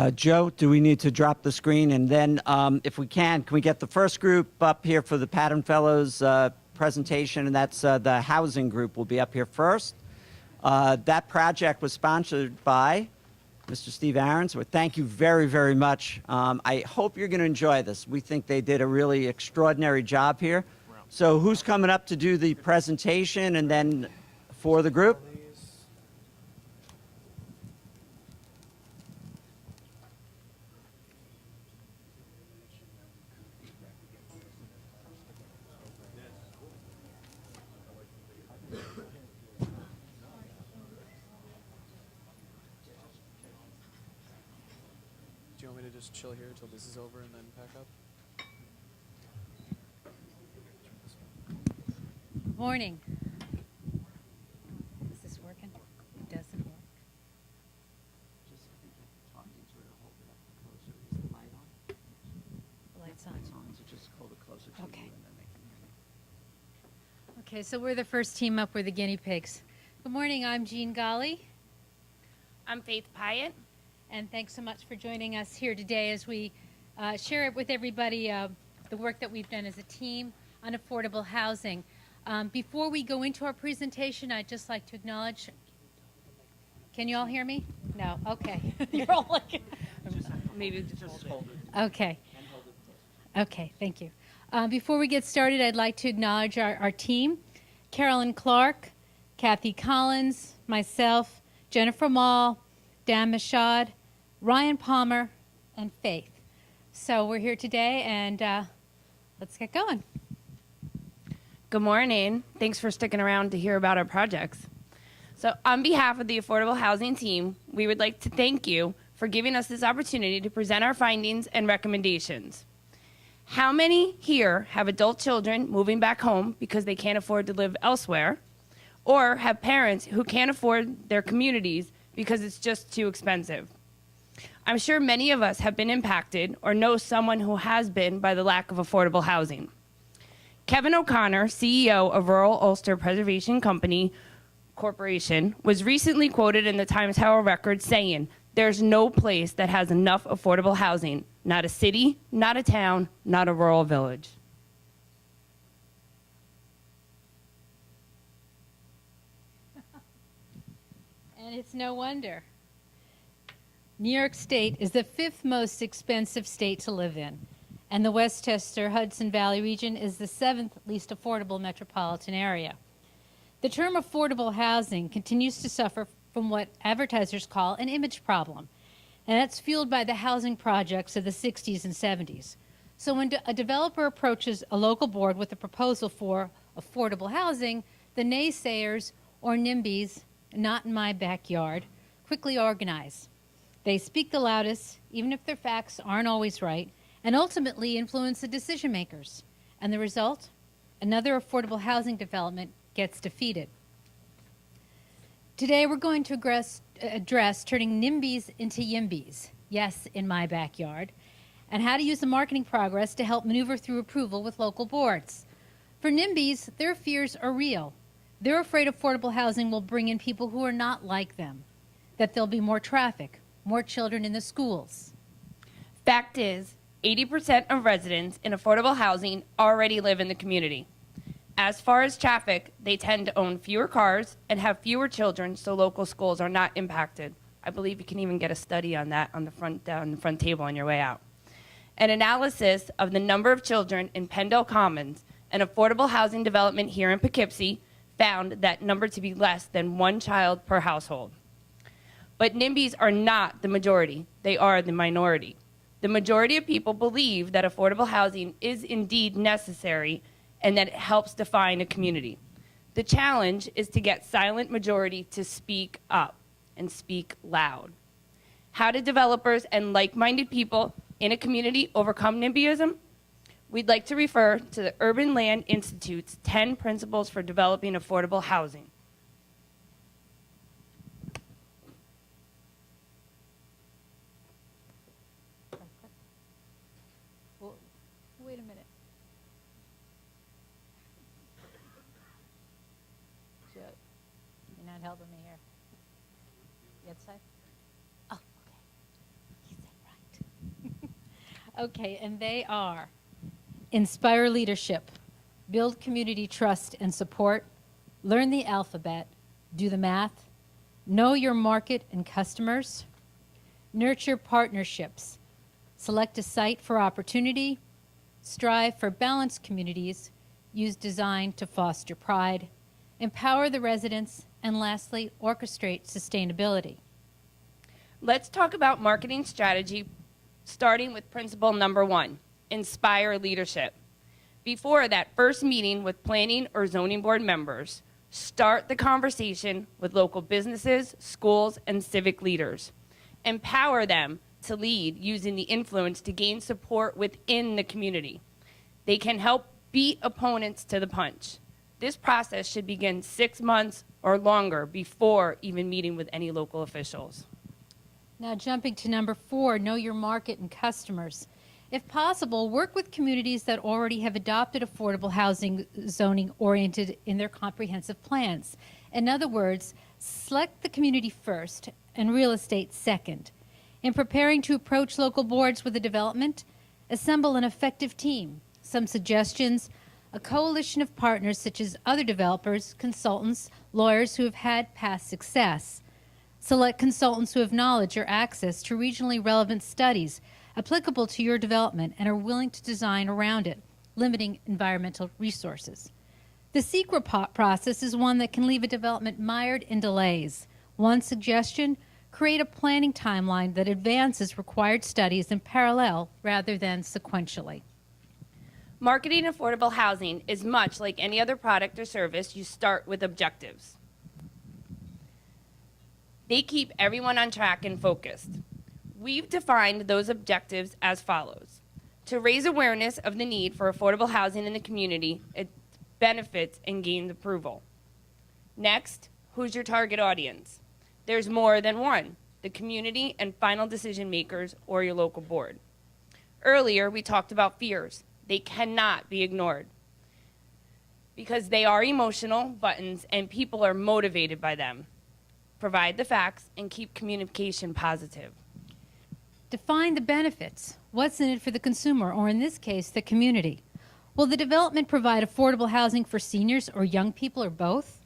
Joe, do we need to drop the screen? And then, if we can we get the first group up here for the Patton Fellows presentation? And that's the housing group will be up here first. That project was sponsored by Mr. Steve Aarons. So thank you very, very much. I hope you're going to enjoy this. We think they did a really extraordinary job here. So who's coming up to do the presentation and then for the group? Do you want me to just chill here until this is over and then pack up? Morning. Is this working? It doesn't work. Just talking to her, hold it up closer. Is the light on? The light's on. It's on, so just hold it closer to Okay. you and then they can hear you. Okay, so we're the first team up. We're the guinea pigs. Good morning. I'm Jean Golly. I'm Faith Pyatt. And thanks so much for joining us here today as we share with everybody the work that we've done as a team on affordable housing. Before we go into our presentation, I'd just like to acknowledge. Can you all hear me? No. Okay. You're all like. Maybe just hold it. Okay. And hold it closer. Okay. Thank you. Before we get started, I'd like to acknowledge our team: Carolyn Clark, Kathy Collins, myself, Jennifer Mall, Dan Mashad, Ryan Palmer, and Faith. So we're here today, and let's get going. good morning. Thanks for sticking around to hear about our projects. So on behalf of the Affordable Housing team, we would like to thank you for giving us this opportunity to present our findings and recommendations. How many here have adult children moving back home because they can't afford to live elsewhere, or have parents who can't afford their communities because it's just too expensive? I'm sure many of us have been impacted or know someone who has been by the lack of affordable housing. Kevin O'Connor, CEO of Rural Ulster Preservation Company Corporation, was recently quoted in the Times Herald Record saying, "There's no place that has enough affordable housing, not a city, not a town, not a rural village." And it's no wonder. New York State is the 5th most expensive state to live in, and the Westchester Hudson Valley region is the 7th least affordable metropolitan area. The term affordable housing continues to suffer from what advertisers call an image problem, and that's fueled by the housing projects of the 60s and 70s. So when a developer approaches a local board with a proposal for affordable housing, the naysayers, or NIMBYs, not in my backyard, quickly organize. They speak the loudest, even if their facts aren't always right, and ultimately influence the decision makers. And the result? Another affordable housing development gets defeated. Today we're going to address turning NIMBYs into YIMBYs, yes, in my backyard, and how to use the marketing progress to help maneuver through approval with local boards. For NIMBYs, their fears are real. They're afraid affordable housing will bring in people who are not like them, that there'll be more traffic, more children in the schools. Fact is, 80% of residents in affordable housing already live in the community. As far as traffic, they tend to own fewer cars and have fewer children, so local schools are not impacted. I believe you can even get a study on that on the front table on your way out. An analysis of the number of children in Pendle Commons, an affordable housing development here in Poughkeepsie, found that number to be less than 1 child per household. But NIMBYs are not the majority. They are the minority. The majority of people believe that affordable housing is indeed necessary and that it helps define a community. The challenge is to get silent majority to speak up and speak loud. How do developers and like-minded people in a community overcome NIMBYism? We'd like to refer to the Urban Land Institute's 10 principles for developing affordable housing. Wait a minute. Joe, you're not helping me here. Outside? Oh, okay. Okay, and they are inspire leadership, build community trust and support, learn the alphabet, do the math, know your market and customers, nurture partnerships, select a site for opportunity, strive for balanced communities, use design to foster pride, empower the residents, and lastly, orchestrate sustainability. Let's talk about marketing strategy, starting with principle number 1, inspire leadership. Before that first meeting with planning or zoning board members, start the conversation with local businesses, schools, and civic leaders. Empower them to lead using the influence to gain support within the community. They can help beat opponents to the punch. This process should begin 6 months or longer before even meeting with any local officials. Now jumping to number 4, know your market and customers. If possible, work with communities that already have adopted affordable housing zoning oriented in their comprehensive plans. In other words, select the community first and real estate second. In preparing to approach local boards with a development, assemble an effective team. Some suggestions: a coalition of partners such as other developers, consultants, lawyers who have had past success. Select consultants who have knowledge or access to regionally relevant studies applicable to your development and are willing to design around it, limiting environmental resources. The secret process is one that can leave a development mired in delays. One suggestion: create a planning timeline that advances required studies in parallel rather than sequentially. Marketing affordable housing is much like any other product or service. You start with objectives. They keep everyone on track and focused. We've defined those objectives as follows: to raise awareness of the need for affordable housing in the community, its benefits, and gain approval. Next, who's your target audience? There's more than one: the community and final decision makers or your local board. Earlier, we talked about fears. They cannot be ignored because they are emotional buttons and people are motivated by them. Provide the facts and keep communication positive. Define the benefits. What's in it for the consumer, or in this case, the community? Will the development provide affordable housing for seniors or young people or both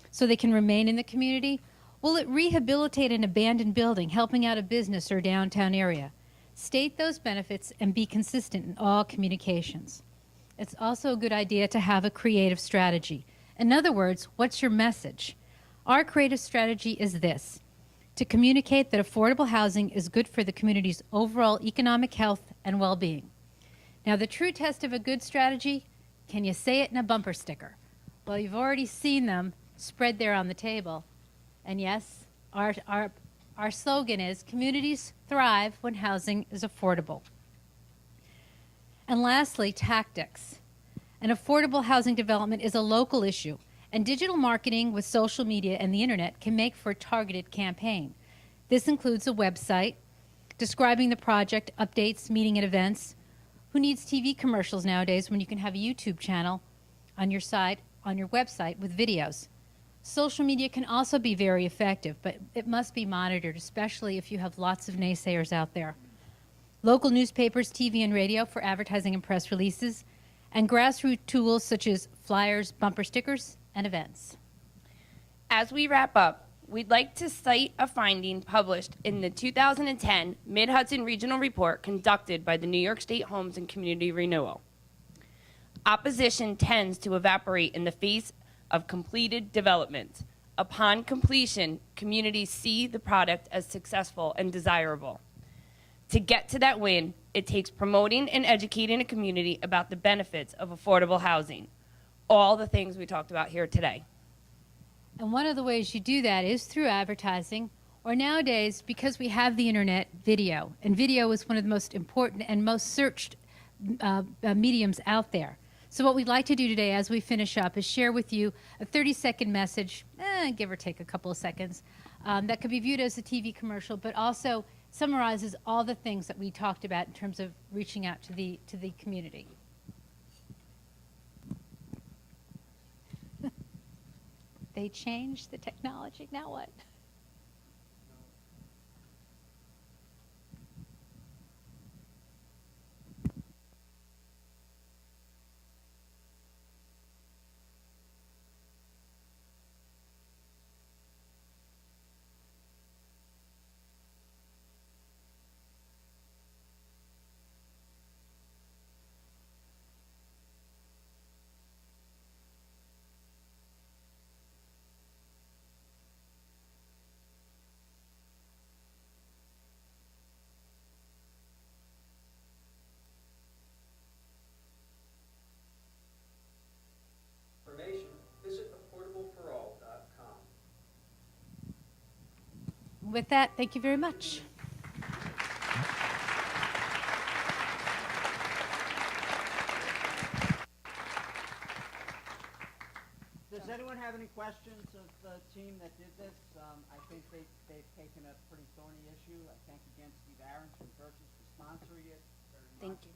so they can remain in the community? Will it rehabilitate an abandoned building, helping out a business or downtown area? State those benefits and be consistent in all communications. It's also a good idea to have a creative strategy. In other words, what's your message? Our creative strategy is this: to communicate that affordable housing is good for the community's overall economic health and well-being. Now, the true test of a good strategy: can you say it in a bumper sticker? Well, you've already seen them spread there on the table. And yes, our slogan is: communities thrive when housing is affordable. And lastly, tactics. An affordable housing development is a local issue, and digital marketing with social media and the internet can make for a targeted campaign. This includes a website describing the project, updates, meeting and events. Who needs TV commercials nowadays when you can have a YouTube channel on your site, on your website with videos? Social media can also be very effective, but it must be monitored, especially if you have lots of naysayers out there. Local newspapers, TV and radio for advertising and press releases, and grassroots tools such as flyers, bumper stickers, and events. As we wrap up, we'd like to cite a finding published in the 2010 Mid-Hudson Regional Report conducted by the New York State Homes and Community Renewal. Opposition tends to evaporate in the face of completed development. Upon completion, communities see the product as successful and desirable. To get to that win, it takes promoting and educating a community about the benefits of affordable housing. All the things we talked about here today. And one of the ways you do that is through advertising, or nowadays, because we have the internet, video. And video is one of the most important and most searched mediums out there. So what we'd like to do today as we finish up is share with you a 30-second message, give or take a couple of seconds, that could be viewed as a TV commercial, but also summarizes all the things that we talked about in terms of reaching out to the community. They changed the technology, now what? with that, thank you very much. Does anyone have any questions of the team that did this? I think they've taken a pretty thorny issue. I thank again Steve Aaron from Versus for sponsoring it very much. Thank you.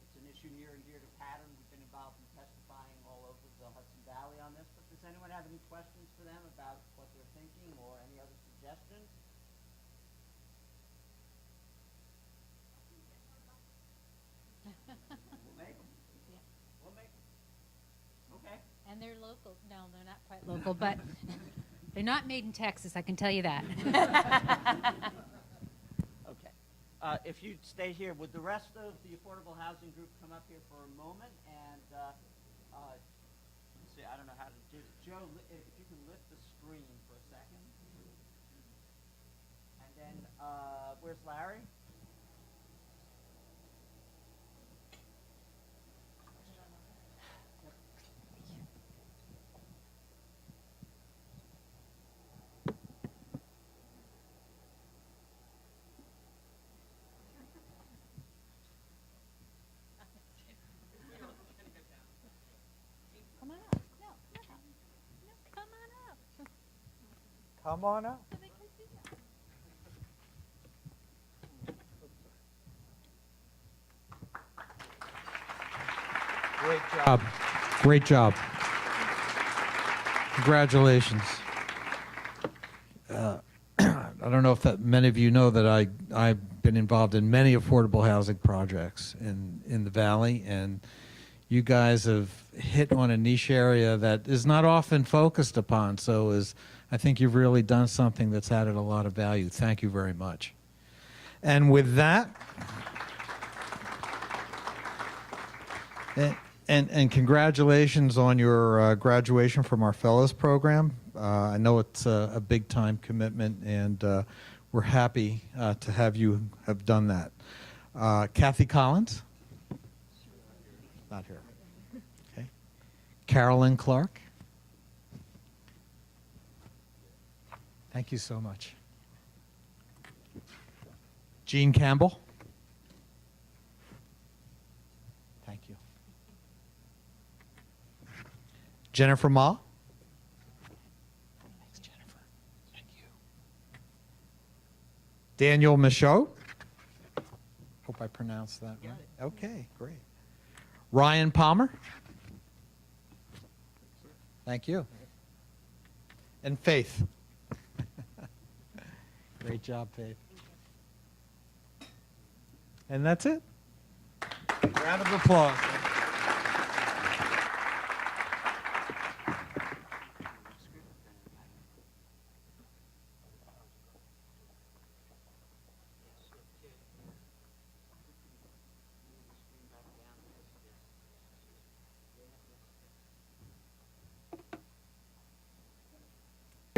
It's an issue near and dear to Patton. We've been involved in testifying all over the Hudson Valley on this. But does anyone have any questions for them about what they're thinking or any other suggestions? We'll make them. We'll make them. Okay. And they're local. No, they're not quite local, but they're not made in Texas, I can tell you that. Okay. If you'd stay here, would the rest of the affordable housing group come up here for a moment? And let's see, I don't know how to do it. Joe, if you can lift the screen for a second. And then, where's Larry? Come on up. No, come on up. Come on up. So they can see that. Great job. Great job. Congratulations. I don't know if that many of you know that I've been involved in many affordable housing projects in the Valley, and you guys have hit on a niche area that is not often focused upon. So I think you've really done something that's added a lot of value. Thank you very much. And with that, and congratulations on your graduation from our Fellows Program. I know it's a big time commitment, and we're happy to have you have done that. Kathy Collins? Not here. Okay. Carolyn Clark? Thank you so much. Jean Campbell? Thank you. Jennifer Ma? Thanks, Jennifer. Thank you. Daniel Michaud? Hope I pronounced that right. Okay, great. Ryan Palmer? Thank you. And Faith? Great job, Faith. And that's it. Round of applause.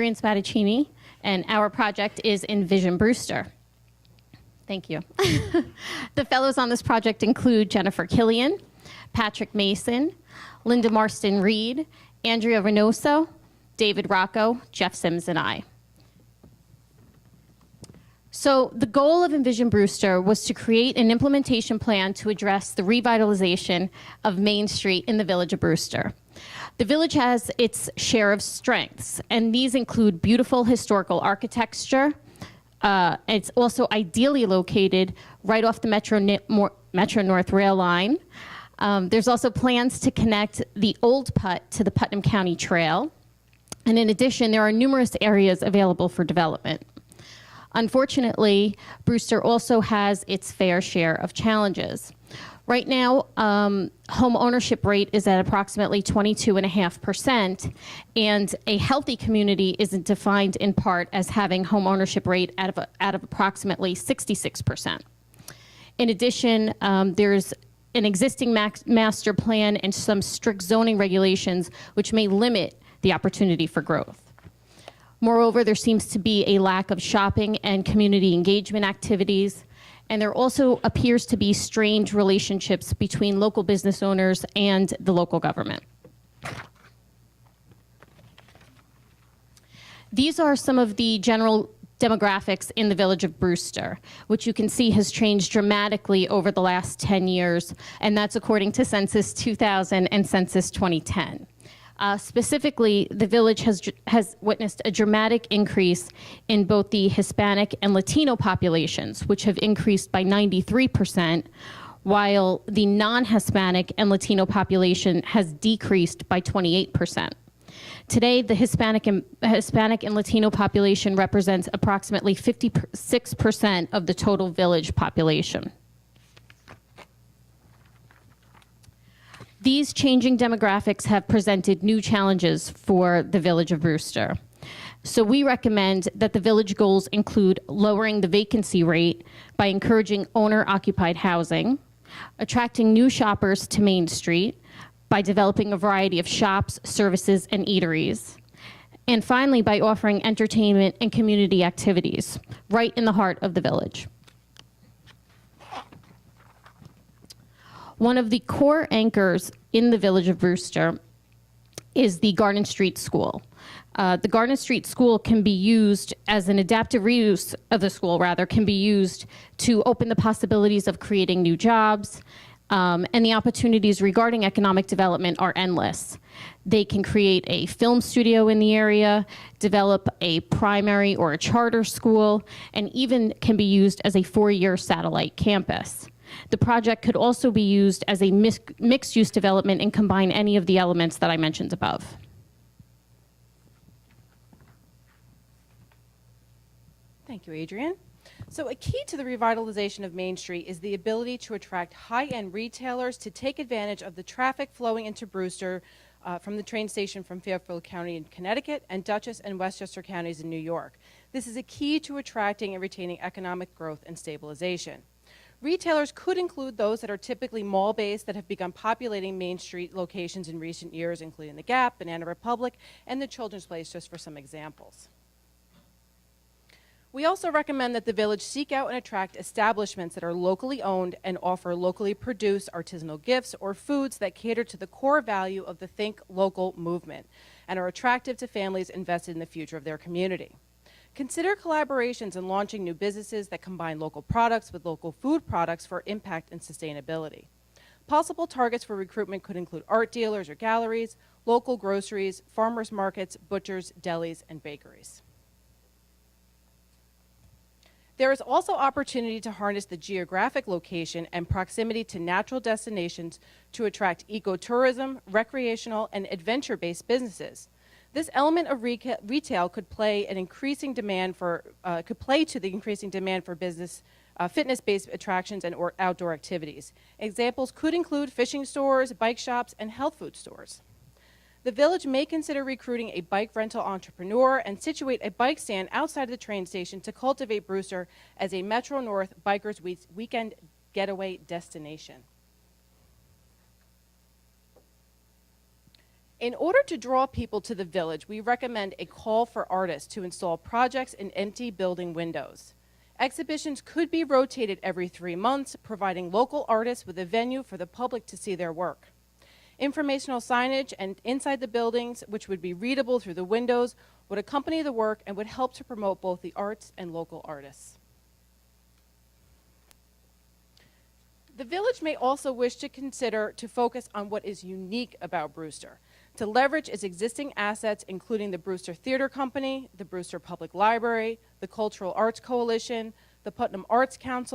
Spadaccini, and our project is Envision Brewster. Thank you. The fellows on this project include Jennifer Killian, Patrick Mason, Linda Marston Reed, Andrea Reynoso, David Rocco, Jeff Sims, and I. So the goal of Envision Brewster was to create an implementation plan to address the revitalization of Main Street in the village of Brewster. The village has its share of strengths, and these include beautiful historical architecture. It's also ideally located right off the Metro North Rail line. There's also plans to connect the Old Putt to the Putnam County Trail. And in addition, there are numerous areas available for development. Unfortunately, Brewster also has its fair share of challenges. Right now, home ownership rate is at approximately 22.5%, and a healthy community isn't defined in part as having home ownership rate out of approximately 66%. In addition, there's an existing master plan and some strict zoning regulations which may limit the opportunity for growth. Moreover, there seems to be a lack of shopping and community engagement activities. And there also appears to be strained relationships between local business owners and the local government. These are some of the general demographics in the village of Brewster, which you can see has changed dramatically over the last 10 years, and that's according to Census 2000 and Census 2010. Specifically, the village has witnessed a dramatic increase in both the Hispanic and Latino populations, which have increased by 93%, while the non-Hispanic and Latino population has decreased by 28%. Today, the Hispanic and Latino population represents approximately 56% of the total village population. These changing demographics have presented new challenges for the village of Brewster. So we recommend that the village goals include lowering the vacancy rate by encouraging owner-occupied housing, attracting new shoppers to Main Street by developing a variety of shops, services, and eateries, and finally by offering entertainment and community activities right in the heart of the village. One of the core anchors in the village of Brewster is the Garden Street School. The Garden Street School can be used as an adaptive reuse of the school, can be used to open the possibilities of creating new jobs, and the opportunities regarding economic development are endless. They can create a film studio in the area, develop a primary or a charter school, and even can be used as a 4-year satellite campus. The project could also be used as a mixed-use development and combine any of the elements that I mentioned above. Thank you, Adrienne. So a key to the revitalization of Main Street is the ability to attract high-end retailers to take advantage of the traffic flowing into Brewster from the train station from Fairfield County in Connecticut and Dutchess and Westchester counties in New York. This is a key to attracting and retaining economic growth and stabilization. Retailers could include those that are typically mall-based that have begun populating Main Street locations in recent years, including the Gap, Banana Republic, and the Children's Place, just for some examples. We also recommend that the village seek out and attract establishments that are locally owned and offer locally produced artisanal gifts or foods that cater to the core value of the Think Local movement and are attractive to families invested in the future of their community. Consider collaborations in launching new businesses that combine local products with local food products for impact and sustainability. Possible targets for recruitment could include art dealers or galleries, local groceries, farmers markets, butchers, delis, and bakeries. There is also opportunity to harness the geographic location and proximity to natural destinations to attract ecotourism, recreational, and adventure-based businesses. This element of retail could play to the increasing demand for business, fitness-based attractions and outdoor activities. Examples could include fishing stores, bike shops, and health food stores. The village may consider recruiting a bike rental entrepreneur and situate a bike stand outside of the train station to cultivate Brewster as a Metro North bikers' weekend getaway destination. In order to draw people to the village, we recommend a call for artists to install projects in empty building windows. Exhibitions could be rotated every 3 months, providing local artists with a venue for the public to see their work. Informational signage and inside the buildings, which would be readable through the windows, would accompany the work and would help to promote both the arts and local artists. The village may also wish to consider to focus on what is unique about Brewster, to leverage its existing assets, including the Brewster Theater Company, the Brewster Public Library, the Cultural Arts Coalition, the Putnam Arts Council,